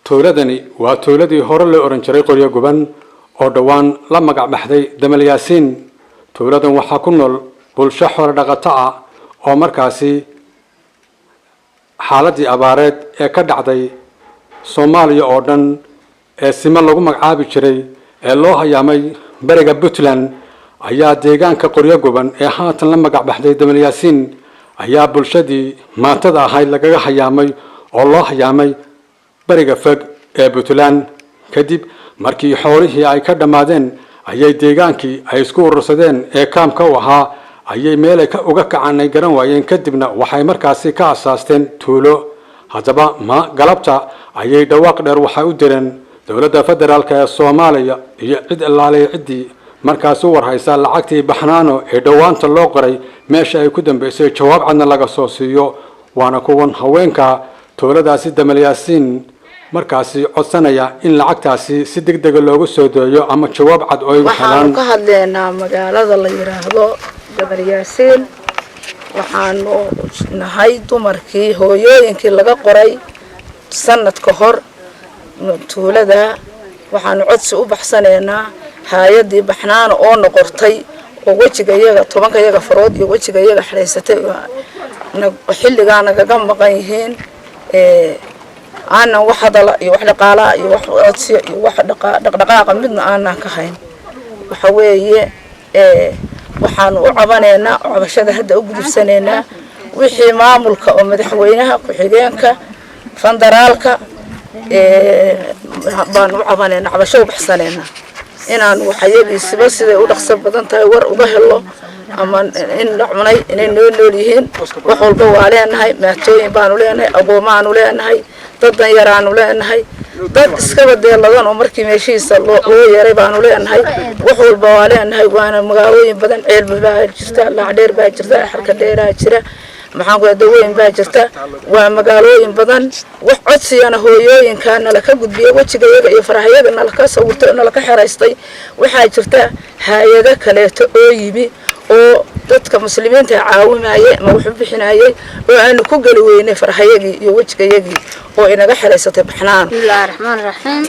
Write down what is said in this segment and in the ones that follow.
tuuladani waa tuuladii hore loo oran jiray qoryo guban oo dhawaan la magac baxday Damal Yaasiin. tuuladan waxaa ku nool bulsho xoolo dhaqato ah oo markaasi xaaladii abaareed ee ka dhacday Soomaaliya oo dhan ee sima lagu magacaabi jiray ee loo hayaamay bariga Puntland ayaa deegaanka qoryo guban ee haatan la magac baxday Damal Yaasiin ayaa bulshadii maatada ahayd lagaga hayaamay oo loo hayaamay bariga fog ee Puntland. kadib markii xoolihii ay ka dhamaadeen ayay deegaankii ay isku urursadeen ee kaamka u ahaa ayay meel ay uga kacanay garan waayeen. kadibna waxay markaasi ka asaasteen tuulo. haddaba galabta ayay dhawaaq dheer waxay u direen dowladda federaalka ee Soomaaliya iyo cid ilaaliya cidii markaas u warhaysa lacagtii baxnaano ee dhawaanta loo qoray meesha ay ku dambeysay jawaab cadna laga soo siiyo. waana kuwan haweenka tuuladaasi Damal Yaasiin markaasi codsanaya in lacagtaasi si degdeg loogu soo daayo ama jawaab cad oo ay waxaan ka hadlaynaa magaalada la yiraahdo Damal Yaasiin. waxaanu nahay dumarkii hooyooyinkii laga qoray sanad ka hor tuulada. waxaanu codsi u baxsanaynaa hay'adii baxnaano oo noqortay oo wajigayaga 10 farood iyo wajigayaga xareysatay xilliga naga maqan yihiin aanan wax hadal iyo wax dhaqaala iyo wax codsi iyo wax dhaqdhaqaaqa midna aanan ka hayn. waxa weeye waxaan u cabanaynaa cabashada hadda u gudubsanaynaa wixii maamulka oo madaxweynaha ku xigeenka federaalka baan u cabanaynaa cabasho u baxsanaynaa inaan waxyabiisiba siday u dhaqso badan tahay war uga helo ama in dhacnay inay nool yihiin. wax walba waa leenahay maatooyin baanu leenahay agoomaanu leenahay dad yaraanu leenahay dad iska badeeladan oo markii meeshiisa loo yeeray baanu leenahay. wax walba waa leenahay waana magaalooyin badan ceelba baa jirta laacdheer baa jirta xarka dheeraa jira maxaan ku daweyn baa jirta waa magaalooyin badan. wax codsiyana hooyooyinkaana la ka gudbiyay wajigayaga iyo farahayaga nala ka sawirtay nala ka xiraystay. waxaa jirta hay'ado kale oo yimi oo dadka muslimiinta caawinayay ma wax bixinayay oo aanu ku gali weynay farahayagii iyo wajigayagii oo inaga xiraysatay baxnaan. bismillaahir rahmaanir rahiim.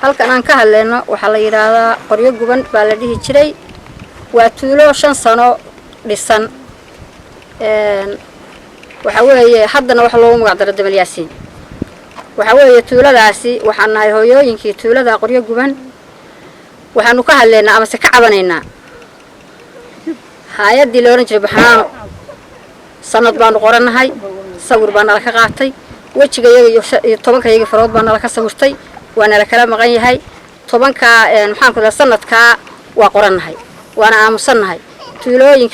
halkan aan ka hadlayno waxa la yiraahdaa qoryo guban baa la dhihi jiray. waa tuulo 5 sano dhisan. waxa weeye haddana wax loogu magac daray Damal Yaasiin. waxa weeye tuuladaasi waxaan nahay hooyooyinkii tuulada qoryo guban. waxaanu ka hadlaynaa ama se ka cabanaynaa hay'adii la oran jiray baxnaano sanad baanu qoranahay sawir baa nala ka qaatay wajigayaga iyo 10 farood baa nala ka sawirtay waana la kala maqan yahay 10 maxaan ku leeyahay sanadka waa qoranahay waana aamusanahay.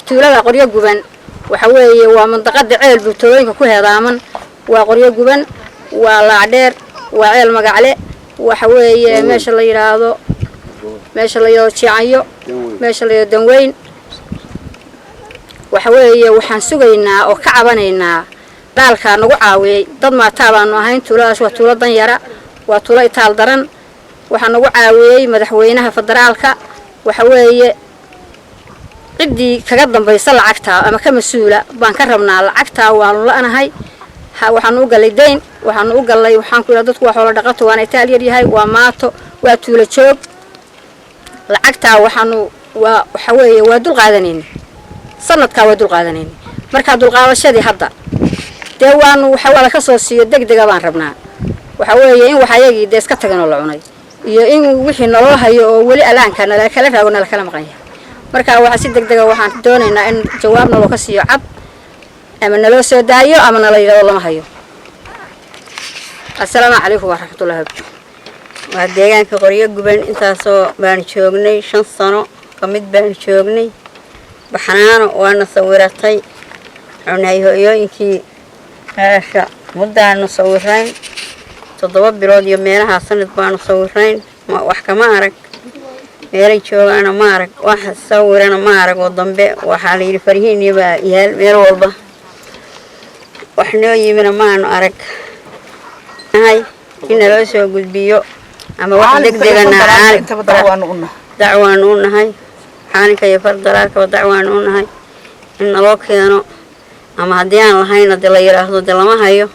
tuulada qoryo guban waxa weeye waa mandaqada ceel bultooyinka ku heedaaman waa qoryo guban waa laacdheer waa ceel magacle waxa weeye meesha la yiraahdo Jiicayo meesha la yiraahdo Danweyn. waxa weeye waxaan sugaynaa oo ka cabanaynaa daalka nagu caawiyay dad maataa baanu ahayn. tuuladaas waa tuulo dan yara waa tuulo itaal daran. waxaan nagu caawiyay madaxweynaha federaalka. waxa weeye cidii kaga dambaysa lacagta ama ka masuula baan ka rabnaa lacagta waanu la'anahay. waxaan u galay deyn waxaan u galay waxaan ku dadku wax wala dhaqato waan itaal yar yahay waa maato waa tuulo joog. lacagta waxa weeye waa dul qaadaneen sanadka waa dul qaadaneen. marka dul qaadashadii hadda dee waanu waxa wala ka soo siiyo degdeg baan rabnaa. waxa weeye in waxayagii dees ka tagan oo la cunay iyo in wixii nolol hayo oo wali alaanka nala kala raago nala kala maqan yahay. marka waxa si degdeg waxaan doonaynaa in jawaabna loo ka siiyo cad ama naloo soo daayo ama nala yiraahdo lama hayo. assalaamu calaykum waraxmatullaahi wabarakaatuh. waa deegaanka qoryo guban intaasoo baan joognay 5 sano kamid baan joognay. baxnaano waana sawiratay xunay hooyooyinkii haasha muddaanu sawirayn 7 bilood iyo meelaha sanad baanu sawirayn wax kama arag meelay joogaana ma arag wax sawirana ma arag oo dambe waxa la yiri farihiin baa yaal meel walba wax noo yimina maanu arag. in loo soo gudbiyo ama wax degdegana dacwaan u nahay xaalinka iyo federaalka dacwaan u nahay in loo keeno ama hadii aan lahayn la yiraahdo lama hayo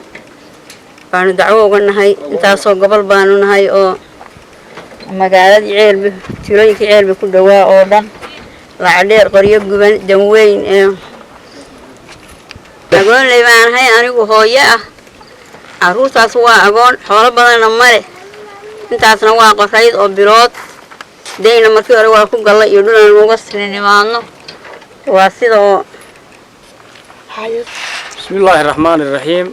baanu dacwo uga nahay intaasoo gobol baanu nahay oo magaaladii ceelbi tuulooyinkii ceelbi ku dhawaa oo dhan lacadheer qoryo guban danweyn agoonley baan ahay anigu hooyo ah carruurtaas waa agoon xoolo badanna male intaasna waa qorayd oo bilood dayna markii hore waa ku galla iyo dhulan uga silinimaadno waa sidoo bismillaahi raxmaani raxiim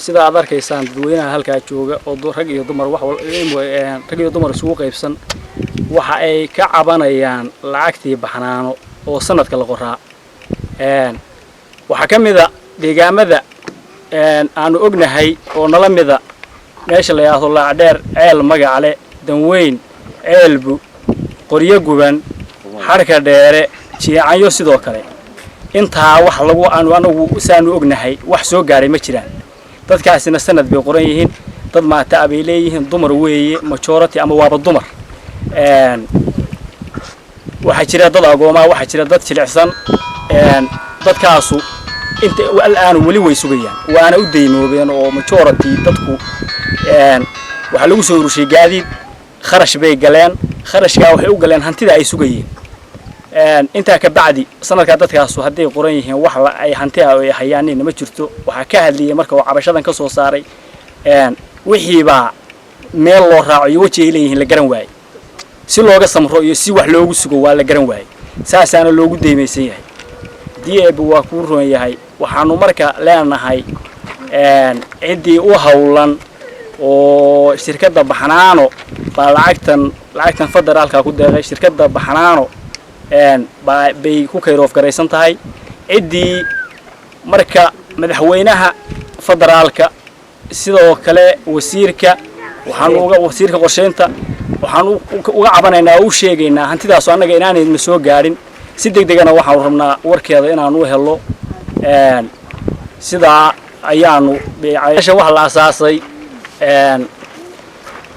sida aad arkaysaan dadweynaha halkaa jooga oo rag iyo dumar rag iyo dumar isugu qaybsan waxa ay ka cabanayaan lacagtii baxnaano oo sanadka la qoraa waxa ka mid ah deegaamada aanu ognahay oo nala mida meesha la yiraahdo Lacdheer ceel magacle danweyn ceelbu qoryo guban xarka dheere jiicanyo sidoo kale intaa wax lagu anagu saanu ognahay wax soo gaaray ma jiraan dadkaasina sanad bay qoran yihiin dad maata abay leeyihiin dumar weeye majority ama waaba dumar waxa jira dad agooma waxa jira dad jilicsan dadkaasu inta aan wali way sugayaan waana u deymoobeen oo majority dadku waxa lagu soo urushay gaadiid kharash bay galeen kharashka waxay u galeen hantida ay sugayeen inta ka bacdi sanadka dadkaasu haday qoran yihiin wax ay hanti ay hayaan ma jirto waxa ka hadliyay marka uu cabashadan ka soo saaray wixii ba meel loo raaciyo wajii leeyihiin la garan waayay si looga samro iyo si wax loogu sugo waa la garan waayay saasaana loogu deemaysan yahay diyeeb waa ku roon yahay waxaanu marka leenahay cidii u hawlan oo shirkadda baxnaano baa lacagtan federaalka ku deeqay shirkadda baxnaano bay ku kayroof garaysan tahay cidii marka madaxweynaha federaalka sidoo kale wasiirka wasiirka qorsheynta waxaan uga cabanaynaa oo u sheegaynaa hantidaas anaga inaanay ma soo gaarin si degdegana waxaan rabnaa warkeeda inaan u helo sida ayaanu beecayasha wax la asaasay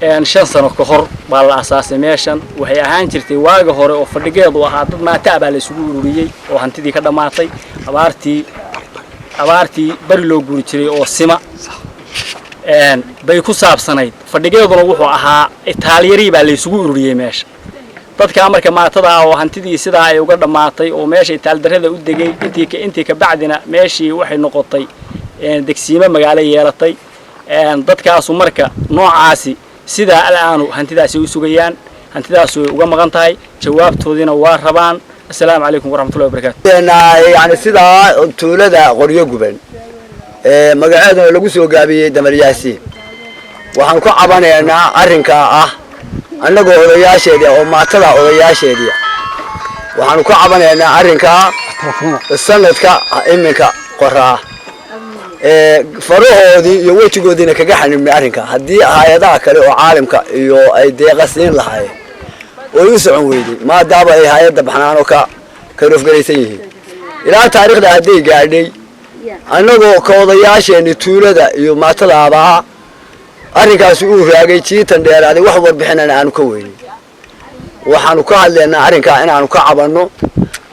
5 sano ka hor baa la asaasay meeshan waxay ahaan jirtay waaga hore oo fadhigeedu ahaa dad maata baa la isugu ururiyay oo hantidii ka dhamaatay abaartii bari loo guuri jiray oo sima bay ku saabsanayd fadhigeeduna wuxuu ahaa Itaaliyari baa la isugu ururiyay meesha dadka marka maatada oo hantidii sida ay uga dhamaatay oo meesha Itaal darada u degay intii ka bacdina meeshii waxay noqotay degsiimo magaalo yeelatay dadkaasu marka noocaasi sida aanu hantidaasi u sugayaan hantidaas way uga maqan tahay jawaabtoodina waa rabaan assalaamu alaykum waraxmatullaahi wabarakaatuh yani sida tuulada qoryo guban magaceedana lagu soo gaabiyay damaryaasi waxaan ku cabanaynaa arrinka ah annagoo odayaasheedii oo maatada odayaasheedii waxaan ku cabanaynaa arrinka sanadka iminka qoraa farahoodii iyo wajigoodiina kaga xanimay arrinka haddii hay'adaha kale oo caalamka iyo ay deeqasiin lahaayeen oo u socon weydii maadaama ay hay'adda baxnaano ka roofgaraysan yihiin ilaa taariikhda hadday gaadhay annagoo ka odayaasheeni tuulada iyo maatada abaa arrinkaasi uu raagay jiitan dheeraaday wax warbixinana aanu ka weynin waxaanu ka hadlaynaa arrinkaa inaanu ka cabanno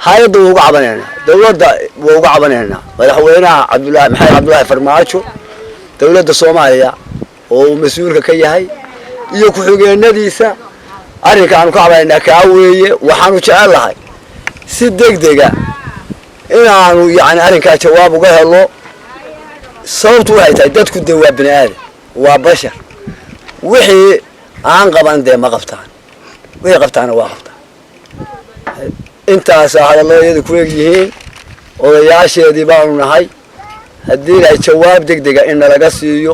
hay'adda uga cabanaynaa dawladda uga cabanaynaa madaxweynaha maxamed cabdullaahi farmaajo dawladda Soomaaliya oo uu mas'uulka ka yahay iyo ku-xigeenadiisa arrinkaanu ka cabanaynaa ka weeye waxaanu jecelahay si degdega inaanu yani arrinkaa jawaab uga helo sababtu waxay tahay dadku dee waa bini aadam waa bashar wixii aan qaban dee ma qabtaan wixii qabtaana waa qabtaan intaas hadalladooda ku egyihiin odayaasheedii baanu nahay haddii ay jawaab degdega in nalaga siiyo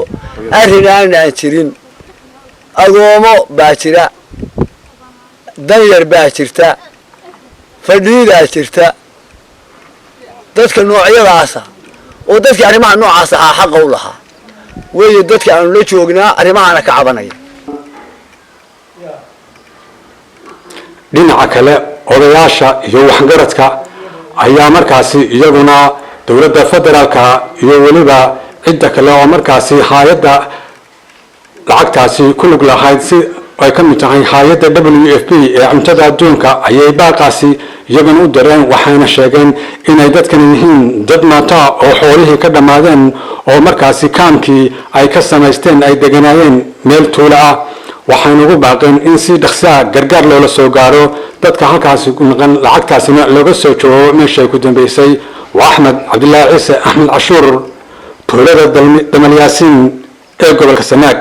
arrin aanaan jirin agoomo baa jira danyar baa jirta fadhiidaa jirta dadka noocyadaasa oo dadkii arrimaha noocaas ahaa xaqa u lahaa weeye dadka aanu la joognaa arrimahana ka cabanaya dhinaca kale odayaasha iyo waxgaradka ayaa markaasi iyaguna dawladda federaalka iyo waliba cidda kale oo markaasi hay'adda lacagtaasi ku lug lahayd si ay ka mid tahay hay'adda WFP ee cuntada adduunka ayay baaqaasi iyagana u dareen waxayna sheegeen inay dadkan yihiin dad maata oo xoolihii ka dhammaadeen oo markaasi kaamkii ay ka samaysteen ay deganaayeen meel tuulo ah waxayna ugu baaqeen in si dhaqsaa gargaar loola soo gaaro dadka halkaasi ku maqan lacagtaasina looga soo joogo meeshay ku dambeysay waa axmed cabdilaahi ciise axmed cashuur tuulada damalyaasiin ee gobolka Sanaag.